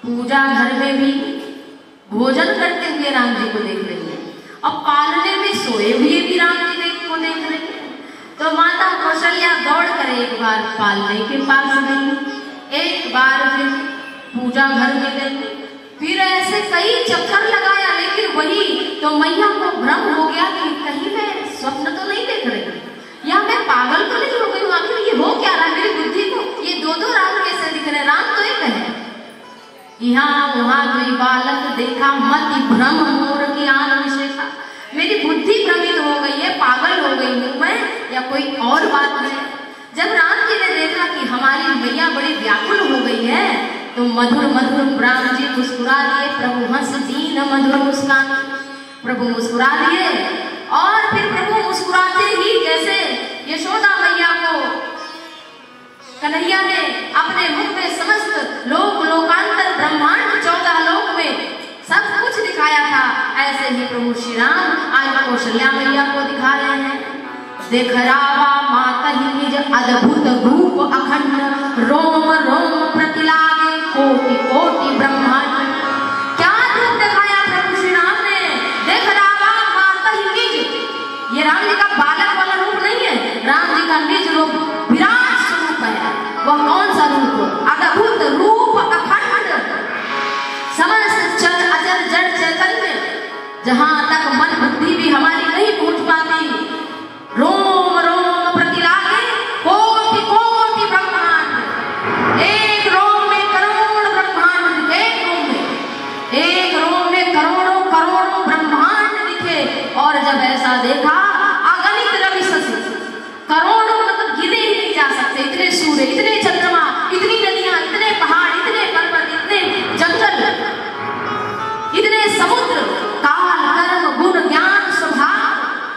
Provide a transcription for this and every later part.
पूजा घर में भी भोजन करते हुए राम जी को देख रही है और पालने में सोए हुए भी राम जी को देख रही है। तो माता कौशल्या दौड़ कर एक बार पालने के पास गई, एक बार फिर पूजा घर में गई, फिर ऐसे कई चक्कर लगाया, लेकिन वही तो मैया को भ्रम हो गया कि कहीं मैं स्वप्न तो नहीं देख रही या मैं पागल तो नहीं हो गई हूँ, आखिर ये हो क्या रहा मेरी बुद्धि को, ये दो दो राम कैसे दिख रहे, राम तो एक है। यहाँ वहाँ दुई बालक देखा मति भ्रम मोर की आन विशेषा, मेरी बुद्धि भ्रमित हो गई है, पागल हो गई हूँ मैं या कोई और बात है। जब राम जी ने देखा कि हमारी मैया बड़ी व्याकुल हो गई है तो मधुर मधुर राम जी मुस्कुरा दिए, प्रभु हंस दीन मधुर मुस्कान, प्रभु मुस्कुरा दिए और फिर प्रभु मुस्कुराते ही जैसे यशोदा मैया को कन्हैया ने अपने मुख में समस्त लोक लोकांतर ब्रह्मांड 14 लोक में सब कुछ दिखाया था, ऐसे ही प्रभु श्री राम आज कौशल्या मैया को दिखा रहे हैं। देख रावा माता ही निज अद्भुत रूप अखंड, रोम रोम प्रतिलागे कोटि कोटि ब्रह्मांड। क्या रूप दिखाया प्रभु श्री राम ने, देख रावा माता ही निज, ये राम जी का बालक वाला रूप नहीं है, राम जी का निज रूप विराट स्वरूप है। वह कौन सा रूप, अद्भुत रूप अखंड, समस्त चर अचर जड़ चैतन्य, जहां तक मन बुद्धि भी हमारी नहीं पहुंच पाती, रोम रोम प्रतिलागे कोटि कोटि ब्रह्मांड, एक रोम में करोड़ ब्रह्मांड, एक रोम में करोड़ों करोड़ों ब्रह्मांड दिखे। और जब ऐसा देखा अगणित रवि शशि, करोड़ों मतलब गिने ही नहीं जा सकते, इतने सूर्य, इतने चंद्रमा, इतनी नदियां, इतने पहाड़, इतने पर्वत, इतने जंगल, इतने समुद्र, काल कर्म गुण ज्ञान स्वभाव,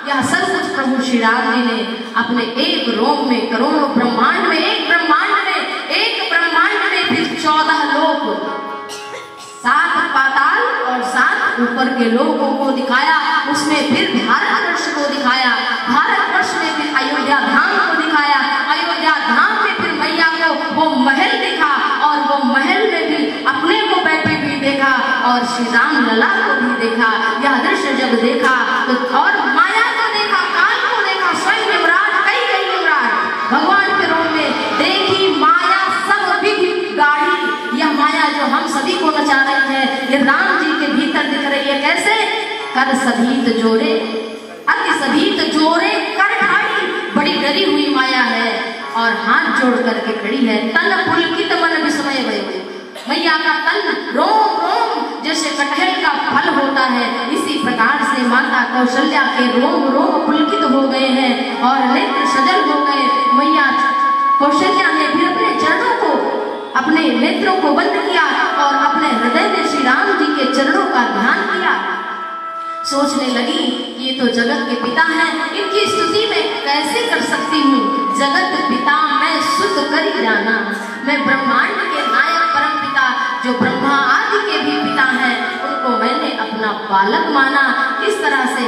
यह सब कुछ प्रभु श्री राम जी ने अपने एक रोम में, करोड़ों ब्रह्मांड में, एक ब्रह्मांड में फिर 14 लोक, 7 पाताल और 7 ऊपर के लोगों को दिखाया। उसमें फिर भारतवर्ष को दिखाया, भारतवर्ष में फिर अयोध्या धाम को दिखाया, अयोध्या धाम में फिर मैया को वो महल दिखा और वो महल में भी अपने को बैठे भी देखा और श्री राम लला को भी देखा। यह दृश्य जब देखा तो और माया को देखा, काल को देखा, स्वयं युवराज, कई युवराज भगवान के रूप में देखी माया सब विधि गाड़ी। यह माया जो हम सभी को नचा रही है, ये राम जी के भीतर दिख रही है। कैसे? कर सभीत जोरे, अति सभीत जोरे कर ठाई, बड़ी डरी हुई माया है और हाथ जोड़ करके खड़ी है। तन पुलकित मन विस्मय भय, मैया का तन रोम रोम जैसे कटहल का फल होता है, इसी प्रकार से माता कौशल्या के रोम रोम पुलकित हो गए हैं और नेत्र सजल हो गए। मैया कौशल्या ने फिर अपने चरणों को, अपने नेत्रों को बंद किया और अपने हृदय में श्री राम जी के चरणों का ध्यान किया। सोचने लगी ये तो जगत के पिता हैं, इनकी स्तुति मैं कैसे कर सकती हूँ। जगत पिता मैं सुत कर जाना, मैं ब्रह्मांड के नायक परम पिता जो ब्रह्मा आदि के भी पिता हैं, उनको मैंने अपना बालक माना। इस तरह से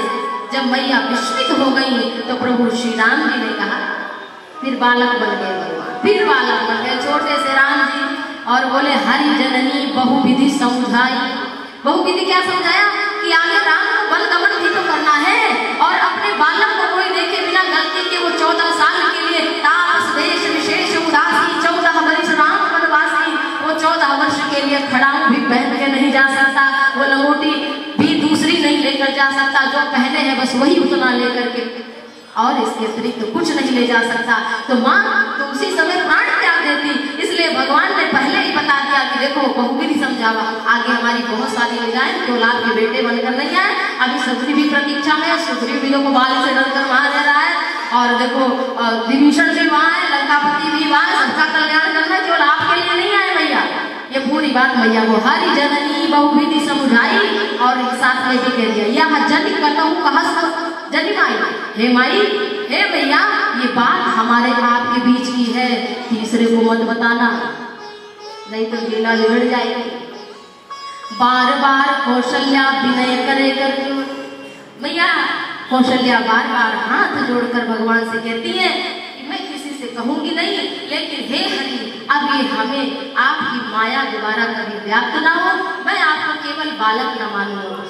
जब मैया विस्मित हो गई तो प्रभु श्री राम जी ने कहा, फिर बालक बन गए भगवान, फिर बालक बन गए छोटे से राम जी और बोले हरि जननी बहुविधि समझाई। बहुविधि क्या समझाया कि आगे राम को बल दमन भी तो करना है और अपने बालक को कोई देखे बिना गलती के वो 14 साल के लिए तापस देश विशेष उदासी 14 वर्ष राम वनवासी, वो 14 वर्ष के लिए खड़ाऊ भी पहन के नहीं जा सकता, वो लंगोटी भी दूसरी नहीं लेकर जा सकता, जो पहने हैं बस वही उतना लेकर के, और इसके अतिरिक्त तो कुछ नहीं ले जा सकता। तो माँ तो उसी समय प्राण त्याग देती। इसलिए भगवान ने पहले ही बता दिया कि देखो बहुविधि समझावा, आगे हमारी बहुत सारी लीलाएं, तो लाभ के बेटे बनकर नहीं आए। अभी सुग्रीव भी प्रतीक्षा में, सुग्रीव भी को बाल से डरकर मार दे रहा है और देखो विभीषण भी वहाँ है, लंकापति भी वहाँ है, सबका कल्याण करना, केवल आपके लिए नहीं आए मैया। ये पूरी बात मैया को हरि जननी बहुविधि समझाई और साथ में भी कह दिया यह जन कटहु कहस जनी माई, हे माई, हे भैया, ये बात हमारे आपके बीच की है, तीसरे को मत बताना, नहीं तो लीला बिगड़ जाएगी। बार बार कौशल्या विनय करे करके मैया कौशल्या बार बार हाथ जोड़कर भगवान से कहती है कि मैं किसी से कहूंगी नहीं, लेकिन हे हरि, अब ये हमें आपकी माया माया दोबारा कभी व्याप्त ना हो, मैं आपको केवल बालक न मानूंगा।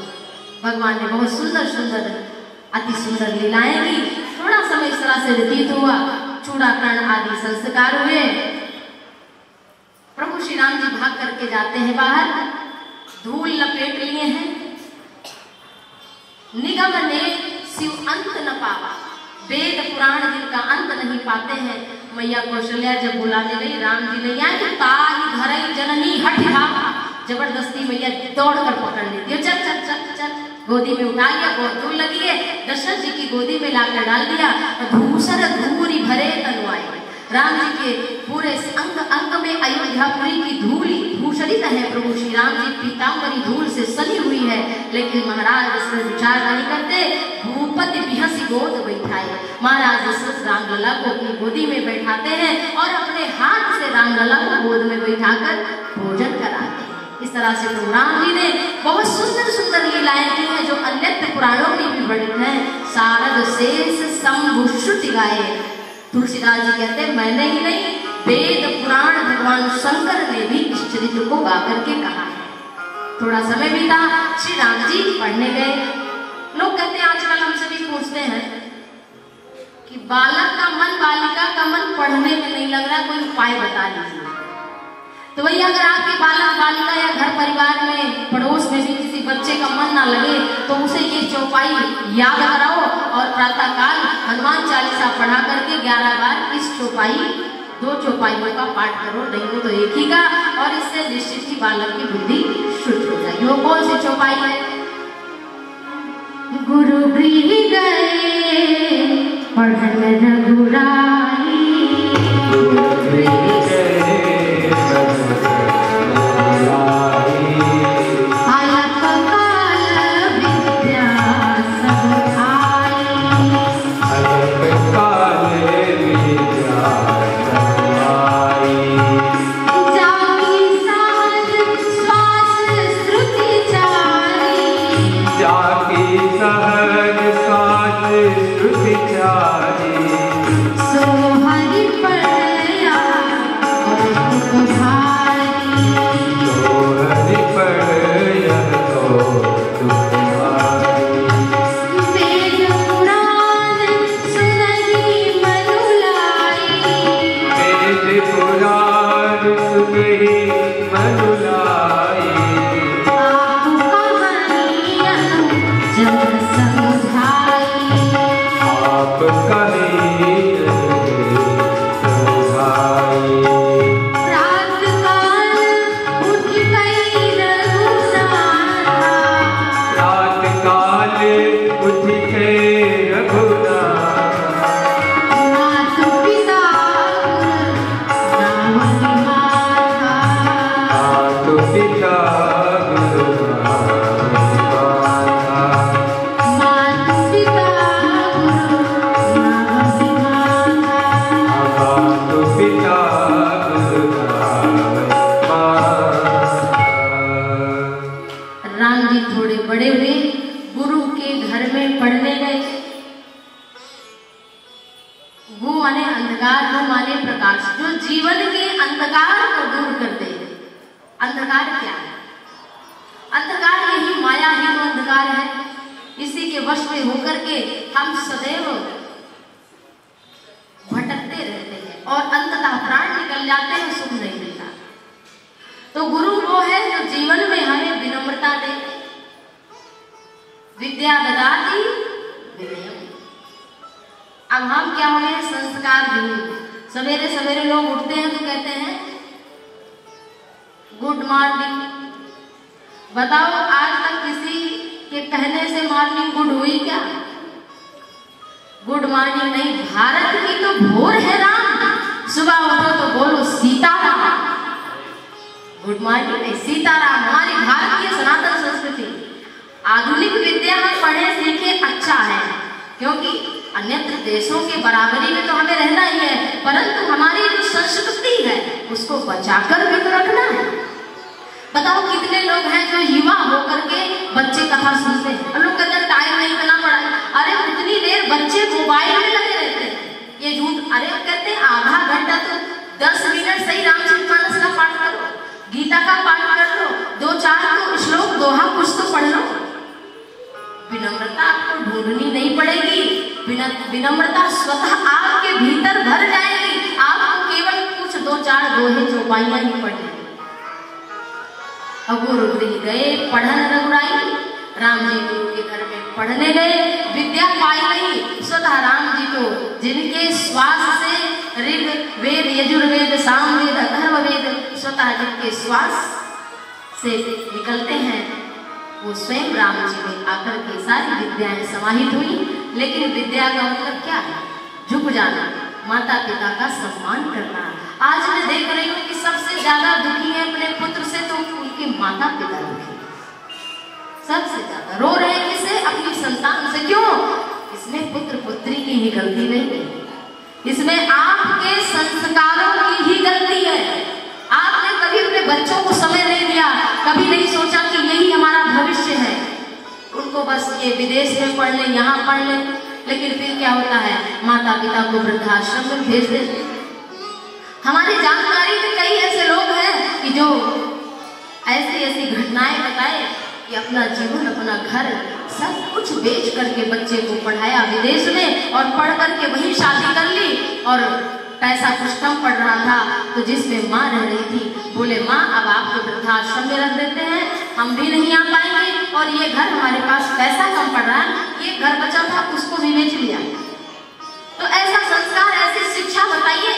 भगवान ने बहुत सुंदर सुंदर अति सुंदर लीलाएं की। थोड़ा समय इस तरह से व्यतीत हुआ, चूड़ाकरण आदि संस्कार हुए। प्रभु श्री राम जी भाग करके जाते हैं बाहर, धूल लपेट लिए हैं। निगम ने शिव अंत न पावा, वेद पुराण जिनका अंत नहीं पाते हैं। मैया कौशल्या जब बुलाने गई, राम जी ने यहाँ ताई धरई जननी हठ धावा, जबरदस्ती मैया दौड़ कर पकड़ लेती है। चल चल चल चल, गोदी में उठा लिया, बहुत दूर लगी है, दशरथ जी की गोदी में लाकर डाल दिया। धूसर धूरी भरे तनुआए, राम जी के पूरे अंग अंग में अयोध्यापुरी की धूल भूषरित है। प्रभु श्री राम जी पीताम्बरी धूल से सनी हुई है, लेकिन महाराज इसमें विचार नहीं करते। भूपति बिहसी गोद बैठाए, महाराज दशरथ रामलला को अपनी गोदी में बैठाते हैं और अपने हाथ से रामलला को गोद में बैठाकर भोजन कराते हैं। इस तरह से प्रभु राम जी ने बहुत सुंदर सुंदर लीलाएं की हैं, जो अन्यत्र पुराणों में भी वर्णित हैं। शारद शेष शंभु श्रुति गाए, तुलसीदास जी कहते हैं मैंने ही नहीं, वेद पुराण भगवान शंकर ने भी इस चरित्र को गा करके कहा है। थोड़ा समय बीता, श्री राम जी पढ़ने गए। लोग कहते हैं, आजकल हमसे भी पूछते हैं कि बालक का मन, बालिका का मन पढ़ने में नहीं लग रहा, कोई उपाय बता दीजिए। तो भैया अगर आपके बालक बालिका या घर परिवार में पड़ोस में भी किसी बच्चे का मन ना लगे, तो उसे ये चौपाई याद कराओ और प्रातः काल हनुमान चालीसा पढ़ा करके 11 बार इस चौपाई, 2 चौपाइयों का पाठ करो, नहीं हो तो एक ही का, और इससे निश्चित ही बालक की बुद्धि शुद्ध हो जाएगी। वो कौन सी चौपाई है? गुरु गृह गए पढ़न रघुराई, अंधकार क्या है? अंधकार यही माया ही तो अंधकार है। इसी के वश में होकर के हम सदैव भटकते रहते हैं और अंततः प्राण निकल जाते हैं, सुख नहीं मिलता। तो गुरु वो है जो जीवन में हमें विनम्रता दे, विद्या ददाति विनयम। अब हम क्या हो गए? संस्कार नहीं। सवेरे सवेरे लोग उठते हैं तो कहते हैं गुड मॉर्निंग। बताओ आज तक किसी के कहने से मॉर्निंग गुड हुई क्या? गुड मॉर्निंग नहीं, भारत की तो भोर है राम। सुबह उठो तो बोलो सीताराम। गुड मॉर्निंग नहीं, सीताराम हमारी भारतीय सनातन संस्कृति। आधुनिक विद्या हम पढ़े सीखे अच्छा है, क्योंकि अन्यत्र देशों के बराबरी में तो हमें रहना ही है, परंतु हमारी जो संस्कृति है उसको बचाकर भी तो रखना है। बताओ कितने लोग हैं जो युवा होकर के बच्चे कथा सुनते हैं और लोग कहते हैं टाइम नहीं मिला पढ़ाई। अरे उतनी देर बच्चे मोबाइल में लगे रहते हैं, ये झूठ। अरे कहते हैं आधा घंटा तो 10 मिनट सही रामचरितमानस का पाठ करो, गीता गीता का पाठ कर लो, 2-4 तो श्लोक दोहा कुछ तो पढ़ लो। विनम्रता आपको ढूंढनी नहीं पड़ेगी, विनम्रता स्वतः आपके भीतर भर जाएगी। आपको केवल कुछ 2-4 दोहे चौपाइयां ही पढ़नी। अगुरु गृह गए पढ़न रघुराई, राम जी गुरु के घर में पढ़ने गए, विद्या पाई नहीं। स्वतः राम जी तो जिनके श्वास से ऋग वेद, यजुर्वेद, सामवेद, अथर्ववेद स्वतः जिनके श्वास से निकलते हैं, वो स्वयं राम जी में आकर के सारी विद्याएं समाहित हुई। लेकिन विद्या का मतलब क्या है? झुक जाना, माता पिता का सम्मान करना। आज मैं देख रही हूँ कि सबसे ज्यादा दुखी है अपने पुत्र से तो उनके माता पिता दुखी, सबसे ज्यादा रो रहे हैं किसे? अपनी संतान से। क्यों? इसमें पुत्र पुत्री की ही गलती नहीं है, इसमें आपके संस्कारों की ही गलती है। आपने कभी अपने बच्चों को समय नहीं दिया, कभी नहीं सोचा कि यही हमारा भविष्य है। उनको बस ये विदेश में पढ़ ले, यहाँ पढ़ ले, लेकिन फिर क्या होता है? माता पिता को वृद्धाश्रम में भेज देते। हमारी जानकारी में कई ऐसे लोग हैं कि जो ऐसी ऐसी घटनाएं बताए कि अपना जीवन, अपना घर सब कुछ बेच करके बच्चे को पढ़ाया विदेश में और पढ़ करके वही शादी कर ली। और पैसा कुछ कम पड़ रहा था तो जिसमें माँ रह रही थी, बोले माँ अब आपको वृद्धाश्रम में रख देते हैं, हम भी नहीं आ पाएंगे और ये घर हमारे पास पैसा कम पड़ रहा है, ये घर बचा था उसको भी बेच लिया। तो ऐसा संस्कार, ऐसी शिक्षा बताइए।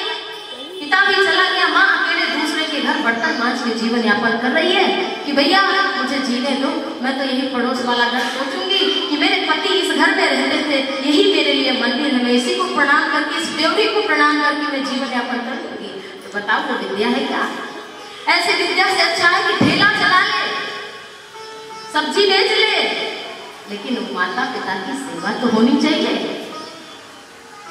पिता भी चला गया, माँ अकेले दूसरे के घर बर्तन मांझ के जीवन यापन कर रही है कि भैया मुझे जीने दो, मैं तो यही पड़ोस वाला घर सोचूंगी कि मेरे पति इस घर में रहते थे, यही मेरे लिए मंदिर है, मैं इसी को प्रणाम करके, इस देवरी को प्रणाम करके मैं जीवन यापन कर लूंगी। तो बताओ वो विद्या है क्या? ऐसे विद्या से अच्छा है कि ठेला चला ले, सब्जी बेच ले, लेकिन माता पिता की सेवा तो होनी चाहिए।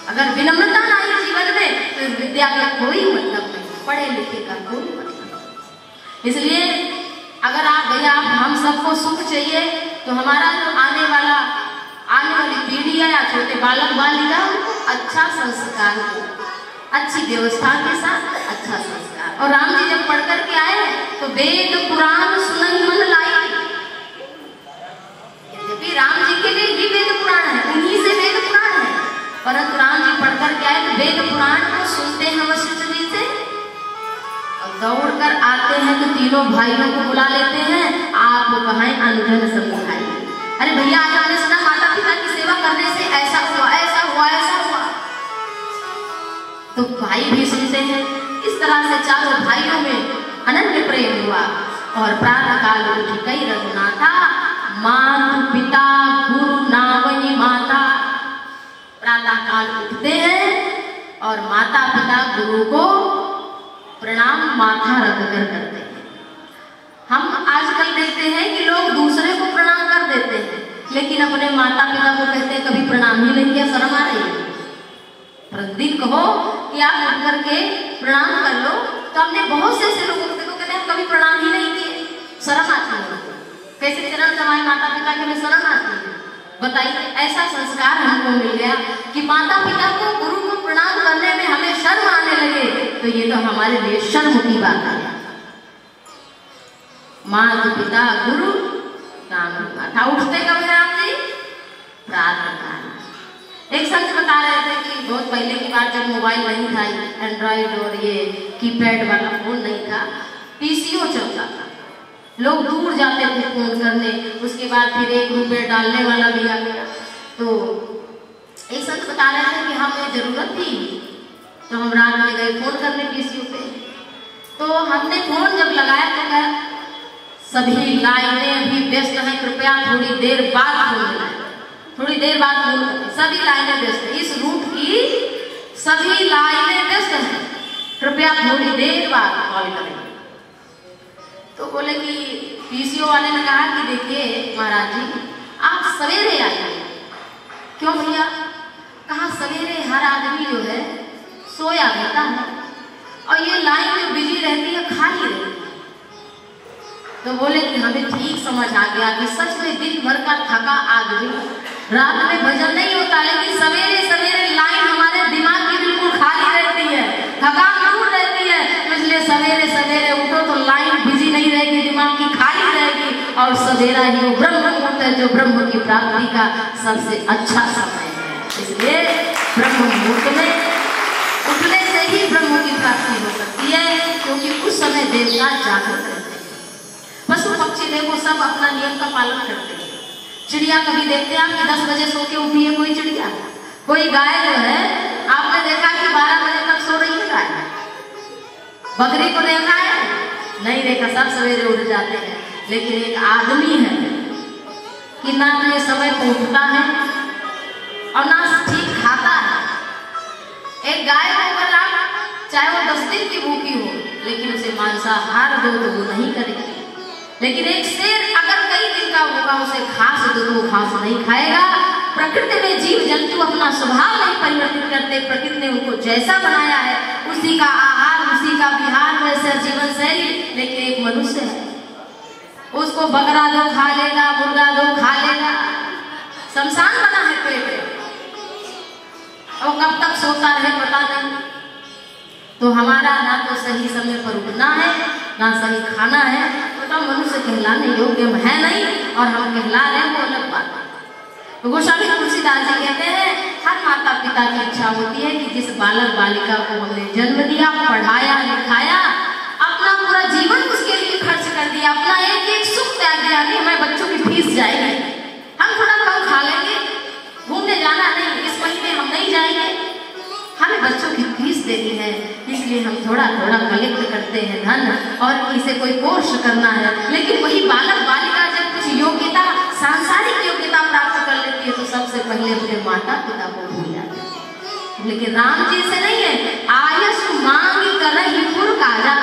अगर विनम्रता ना आए जीवन में तो विद्या का कोई मतलब नहीं, पढ़े लिखे का कोई मतलब नहीं। इसलिए अगर आप भैया आप हम सबको सुख चाहिए तो हमारा जो आने वाली पीढ़ी है या छोटे बालक बालिका, अच्छा संस्कार हो, अच्छी व्यवस्था के साथ अच्छा संस्कार। और राम जी जब पढ़ कर के आए तो वेद पुराण सुनई मन लाई। यद्यपि राम जी के लिए ही वेद पुराण है, उन्हीं से वेद पुराण है, परंतु राम जी पढ़ कर के आए तो वेद पुराण को सुनते हैं वशिष्ठ जी से और दौड़ कर आते हैं तो तीनों भाइयों को बुला लेते हैं, आप कहें अनुजन सब खाइए। अरे भैया आज हमने सुना माता पिता की सेवा करने से ऐसा हुआ, ऐसा हुआ, ऐसा हुआ। तो भाई भी सुनते हैं। इस तरह से चारों भाइयों में अनन्य प्रेम हुआ और प्रातः काल उठी कई रघुनाथा, मातु पिता गुरु नावई माता। प्रातः काल उठते हैं और माता पिता गुरु को प्रणाम माथा रख कर करते हैं। हम आजकल देखते हैं कि लोग दूसरे को प्रणाम कर देते हैं, लेकिन अपने माता पिता को कहते हैं कभी प्रणाम ही नहीं किया, शर्म आ रही है। प्रतिदिन कहो कि आप उठ करके प्रणाम कर लो, तो हमने बहुत से ऐसे लोगों को कहते हैं कभी प्रणाम ही नहीं किए, शर्म आती है। कैसे चरण दबाए माता पिता के में शर्म आती है? बताइए, ऐसा संस्कार हमको मिल गया कि माता पिता को गुरु को प्रणाम करने में हमें शर्म आने लगे, तो ये तो हमारे लिए शर्म की बात है। माता पिता गुरु नाम माथा उठते कब राम जी? प्रातः काल। एक संत बता रहे थे कि बहुत पहले की बात, जब मोबाइल नहीं था, एंड्रॉइड और ये कीपैड वाला फोन नहीं था, पीसीओ चलता था, लोग दूर जाते थे फोन करने, उसके बाद फिर 1 रुपये डालने वाला भी आ गया। तो एक संत बता रहे थे कि हमें जरूरत थी तो हम रात में गए फोन करने पीसीओ पे। तो हमने फोन जब लगाया तो क्या, सभी लाइनें अभी व्यस्त हैं, कृपया थोड़ी देर बाद फोन लगाएं, थोड़ी देर बाद फोन करें, सभी लाइनें व्यस्त हैं, इस रूट की सभी लाइनें व्यस्त हैं, कृपया थोड़ी देर बाद कॉल करें। तो बोले कि पीसीओ वाले ने कहा कि देखिए महाराज जी आप सवेरे आइए। क्यों भैया? कहा सवेरे हर आदमी जो है सोया रहता है और ये लाइन जो बिजी रहती है खाली रहती है। तो बोले कि हमें ठीक समझ आ गया कि सच में दिन भर का थका आदमी, रात में भजन नहीं होता, लेकिन सवेरे सवेरे लाइन हमारे दिमाग की बिल्कुल खाली रहती है, थकान दूर रहती है, तो इसलिए सवेरे सवेरे उठो तो लाइन बिजी नहीं और सवेरा ही वो ब्रह्म मुहूर्त है जो ब्रह्म की प्राप्ति का सबसे अच्छा समय है। इसलिए ब्रह्म मुहूर्त में उठने से ही ब्रह्म की प्राप्ति हो सकती है, क्योंकि उस समय देवता जागृत रहते हैं। पशु पक्षी देखो सब अपना नियम का पालन करते हैं। चिड़िया कभी देखते हैं कि 10 बजे सो के उठी है कोई चिड़िया? कोई गाय जो है आपने देखा कि 12 बजे तक सो रही है गाय? बकरी को देखा है? नहीं देखा, सब सवेरे उठ जाते हैं। लेकिन एक आदमी है कि ना तो ये समय को उठता है और ना ठीक खाता है। एक गाय को अगर आप चाहे वो 10 दिन की भूखी हो, लेकिन उसे मांसाहार दो तो वो नहीं करेगी। लेकिन एक शेर अगर कई दिन का होगा, उसे घास दो तो घास नहीं खाएगा। प्रकृति में जीव जंतु अपना स्वभाव नहीं परिवर्तित करते। प्रकृति ने उनको जैसा बनाया है उसी का आहार, उसी का विहार, वैसा जीवन शैली। लेकिन एक मनुष्य है, उसको बकरा दो खा लेगा, मुर्गा दो खा लेगा, शमशान बना है पेट। और कब तक सोता रहे पता नहीं। तो हमारा ना तो सही समय पर उठना है, ना सही खाना है, तो मनुष्य कहलाने योग्य है नहीं, और हम कहला रहे हैं वो अलग बात है। तो गोस्वामी तुलसीदास जी कहते हैं हर माता पिता की इच्छा होती है कि जिस बालक बालिका को हमने जन्म दिया, पढ़ाया लिखाया, अपना पूरा जीवन उसके लिए खर्च कर दिया, अपना एक एक सुख त्याग दिया कि हमारे बच्चों की फीस जाएगी, हम थोड़ा कम खा लेंगे, घूमने जाना नहीं, इस महीने हम नहीं जाएंगे, हमें बच्चों की फीस देनी है, इसलिए हम थोड़ा थोड़ा कलेक्ट करते हैं धन और इसे कोई कोर्स करना है। लेकिन वही बालक बालिका जब कुछ योग्यता, सांसारिक योग्यता प्राप्त कर लेती है तो सबसे पहले अपने माता पिता को भूल जाते हैं। लेकिन राम जी से नहीं है, आयस मांगी करहि पुर काजा।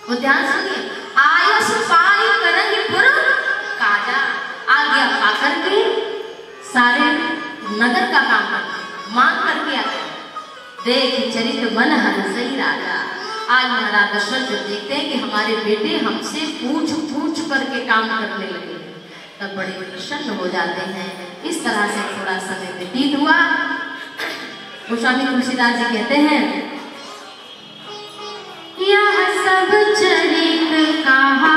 वो ध्यान सुनिए, आयस पाई करहि पुर काजा। आज्ञा पाकर के सारे नगर का काम करते, मांग करके आते, देख चरित्र मन हरसई राजा। आज महाराज दशरथ जब देखते हैं कि हमारे बेटे हमसे पूछ पूछ करके काम करने लगे, तब बड़े प्रसन्न हो जाते हैं। इस तरह से थोड़ा समय व्यतीत हुआ। गोस्वामी तुलसीदास जी कहते हैं यह सब चरित्र कहा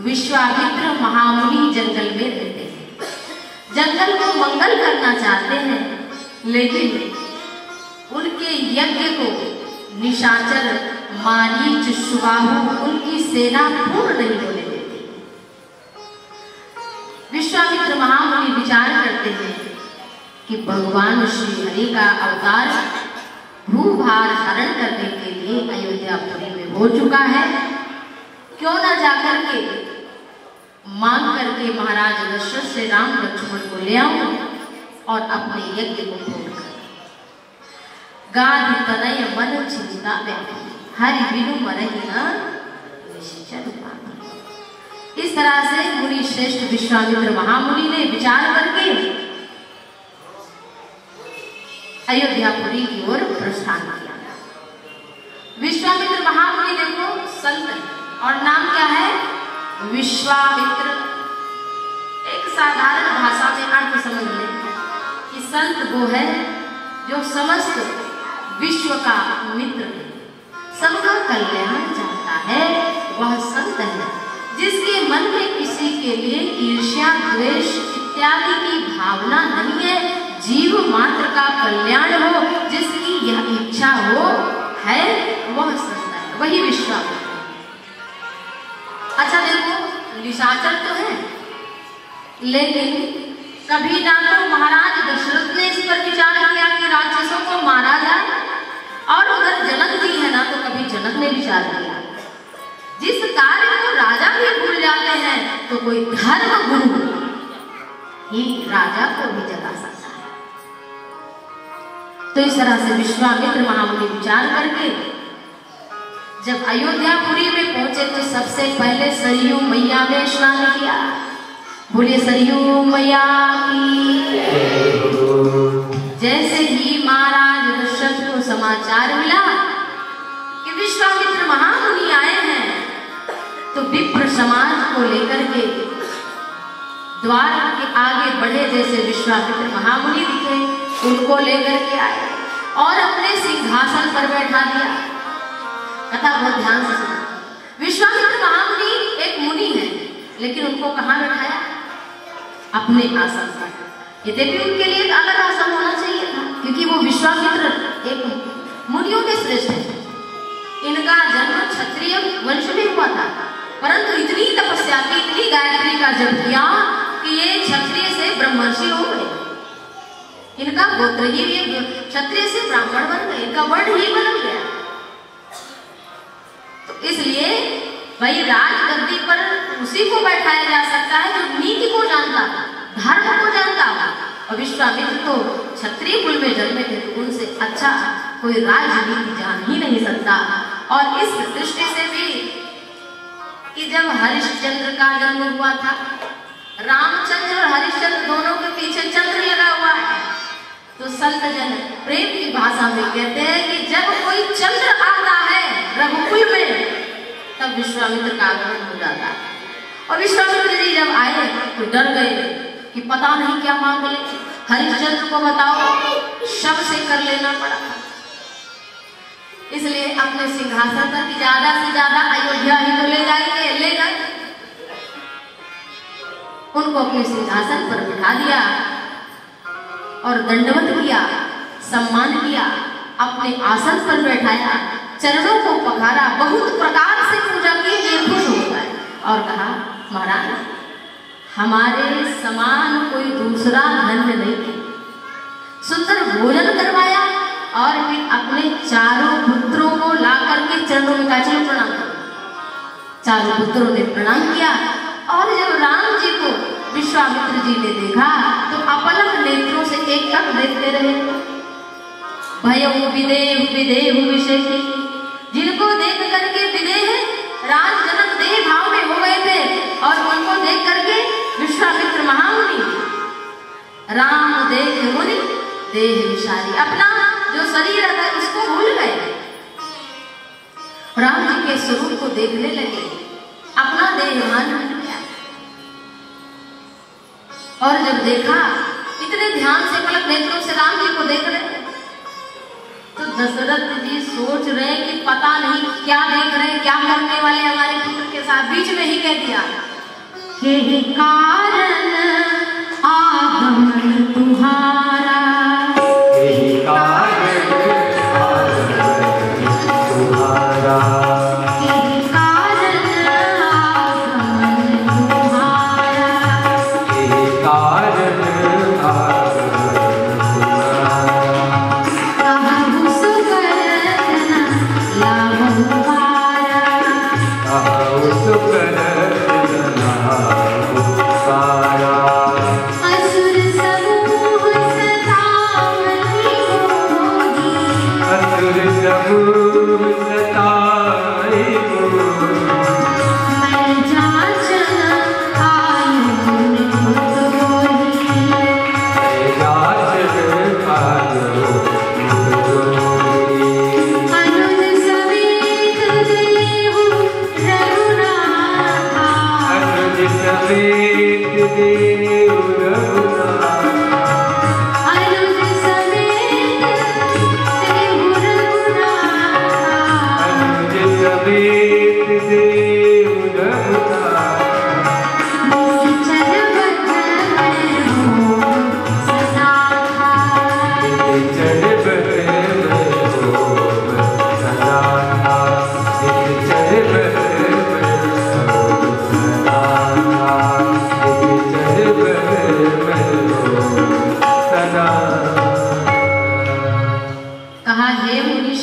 विश्वामित्र महामुनि जंगल में रहते हैं, जंगल को मंगल करना चाहते हैं, लेकिन उनके यज्ञ को निशाचर मारीच सुबाहु उनकी सेना पूर्ण नहीं होने देती। विश्वामित्र महामुनि विचार करते हैं कि भगवान श्री हरि का अवतार भूभार हरण करने के लिए हो चुका है, क्यों ना जाकर के मांग करके महाराज दशरथ से राम लक्ष्मण को ले आऊं और अपने यज्ञ को पूर्ण कर। गाधि तनय मन चिंता व्यापी, हरि बिनु मरहि न निश्चल पावि। इस तरह से मुनि श्रेष्ठ विश्वामित्र महामुनि ने विचार करके अयोध्यापुरी की ओर प्रस्थान किया। विश्वामित्र महामुनि देखो संत और नाम क्या है? विश्वामित्र। एक साधारण भाषा में अर्थ समझ लें कि संत वो है जो समस्त विश्व का मित्र है, सबका कल्याण चाहता है, वह संत है। जिसके मन में किसी के लिए ईर्ष्या द्वेष इत्यादि की भावना नहीं है, जीव मात्र का कल्याण हो, जिसकी यह इच्छा हो है, वह संत है, वही विश्वामित्र। अच्छा देखो, निशाचर तो है, लेकिन कभी ना तो महाराज दशरथ ने इस पर विचार किया कि राक्षसों को मारा जाए, और उधर जनक जी है ना, तो कभी जनक ने विचार किया। जिस कार्य को राजा भी भूल जाते हैं, तो कोई धर्म गुरु ही राजा को भी जगा सकता है। तो इस तरह से विश्वामित्र महामुनि विचार करके जब अयोध्यापुरी में पहुंचे तो सबसे पहले सरयू मैया में स्नान किया। बोलिए सरयू मैया की। जैसे ही महाराज दशरथ को समाचार मिला कि विश्वामित्र महामुनि आए हैं, तो विप्र समाज को लेकर के द्वार के आगे बढ़े। जैसे विश्वामित्र महामुनि दिखे, उनको लेकर के आए और अपने सिंहासन पर बैठा दिया। कथा बहुत ध्यान से सुना। विश्वामित्र महामुनि एक मुनि है, लेकिन उनको कहाँ बैठाया? अपने आसन पर। यद्यपि उनके लिए एक अलग आसन होना चाहिए था, क्योंकि वो विश्वामित्र एक मुनियों के श्रेष्ठ है। इनका जन्म क्षत्रिय वंश में हुआ था, परंतु इतनी तपस्या की, इतनी गायत्री का जप किया कि ये क्षत्रिय से ब्रह्मर्षि हो गए। इनका गोत्र ही क्षत्रिय से ब्राह्मण बन गए, इनका वर्ण ही बदल गया। तो इसलिए भाई राजगद्दी पर उसी को बैठाया जा सकता है जो नीति को जानता था, धर्म को जानता था। और विश्वामित्र तो क्षत्रिय कुल में जन्मे थे, तो उनसे अच्छा कोई राजनीति जान ही नहीं सकता। और इस दृष्टि से भी कि जब हरिश्चंद्र का जन्म हुआ था, रामचंद्र और हरिश्चंद्र दोनों के पीछे चंद्र लगा हुआ है, तो संत जन प्रेम की भाषा में कहते हैं कि जब कोई चंद्र आता है रघुकुल में, तब विश्वामित्र का आगमन हो जाता है। और विश्वामित्र जी जब आए तो डर गए कि पता नहीं क्या मांग ले। हरिश्चंद्र को बताओ, शव से कर लेना पड़ा। इसलिए अपने सिंहासन पर ज्यादा से ज्यादा अयोध्या ही तो ले जाएंगे, ले गए। उनको अपने सिंहासन पर बिठा दिया और दंडवत किया, सम्मान किया, अपने आसन पर बैठाया, चरणों को पखारा, बहुत प्रकार से पूजा की, ये खुश हो गए और कहा महाराज हमारे समान कोई दूसरा धन्य नहीं है। सुंदर भोजन करवाया और फिर अपने चारों पुत्रों को ला करके चरणों में कहा चलो प्रणाम करो। चारों पुत्रों ने प्रणाम किया और जब राम जी को विश्वामित्र जी ने देखा तो अपलक नेत्रों से एक टक देखते रहे। भयउ विदेहु विदेहु विषेहि, जिनको देख करके विदेह राज जनक देह भाव में हो गए थे, और उनको देख करके विश्वामित्र महामुनि राम देख मुनि देह विशारी, अपना जो शरीर है उसको भूल गए। राम जी के स्वरूप को देखने लगे, अपना देहभान मिट गया। और जब देखा, इतने ध्यान से पलक नेत्रों से राम जी को देख रहे, तो दशरथ जी सोच रहे कि पता नहीं क्या देख रहे, क्या करने वाले हमारे पुत्र के साथ। बीच में ही कह दिया कि कारण आगमन तुम्हारा,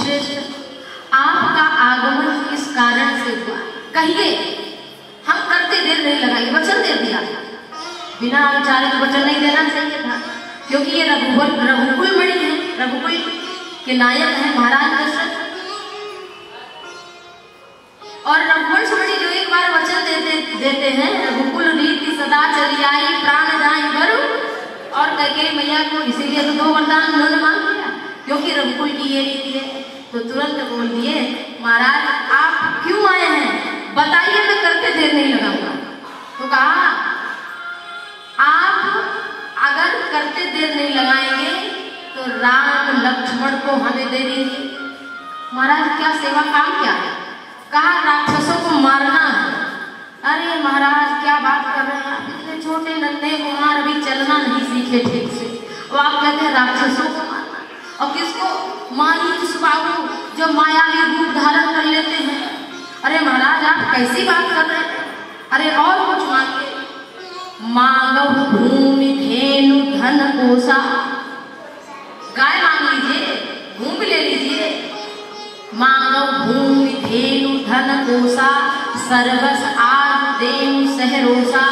श्रेष्ठ, आपका आगमन किस कारण से हुआ, कहिए, हम करते देर नहीं लगाएंगे। वचन दे दिया, बिना विचारित वचन नहीं देना चाहिए था, क्योंकि ये रघुकुल मणि है, रघुकुल के नायक है महाराज दशरथ। और रघुवंश मणि जो एक बार वचन देते हैं, रघुकुल रीति सदा चली आई, प्राण जाए बरु। और कैकेयी मैया को इसीलिए तो 2 वरदान उन्होंने मांग लिया, क्योंकि रघुकुल की ये रीति है। तो तुरंत बोल दिए, महाराज आप क्यों आए हैं बताइए, मैं करके देर नहीं लगाऊंगा। तो कहा आप अगर करते देर नहीं लगाएंगे तो राम लक्ष्मण को हमें दे दीजिए। महाराज क्या सेवा काम क्या है? कहा राक्षसों को मारना है। अरे महाराज क्या बात कर रहे हैं आप, इतने छोटे नन्हे कुमार अभी चलना नहीं सीखे ठीक से, और आप कहते हैं राक्षसों को मारना। और किसको? मारीच बाबू जो मायावी रूप धारण कर लेते हैं। अरे महाराज आप कैसी बात कर रहे हैं? अरे और कुछ मांगे, मांगो भूमि धेनु धन कोसा, गाय मांग लीजिए, भूमि ले लीजिए। मांगो भूमि धेनु धन कोसा, सर्वस आग देनु सहरोसा,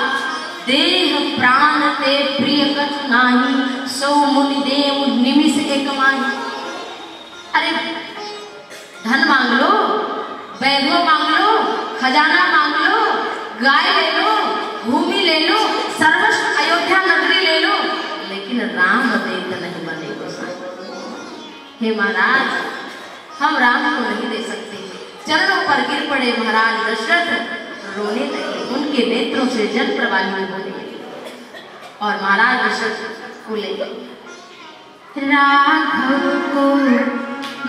देह प्राण ते प्रिय कछु नाही, सो मुनि देव निमिष एक माही। अरे धन मांग लो, वैभव मांग लो, खजाना मांग लो, गाय ले लो, भूमि ले लो, सर्वस्व अयोध्या नगरी ले लो, लेकिन राम देव नहीं बने गोसाई। हे महाराज हम राम को नहीं दे सकते। चरणों पर गिर पड़े महाराज दशरथ, रोने लगे, उनके नेत्रों से जल प्रवाहित होने लगे। और महाराज दशरथ बोले, राघव को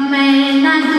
मैं नहीं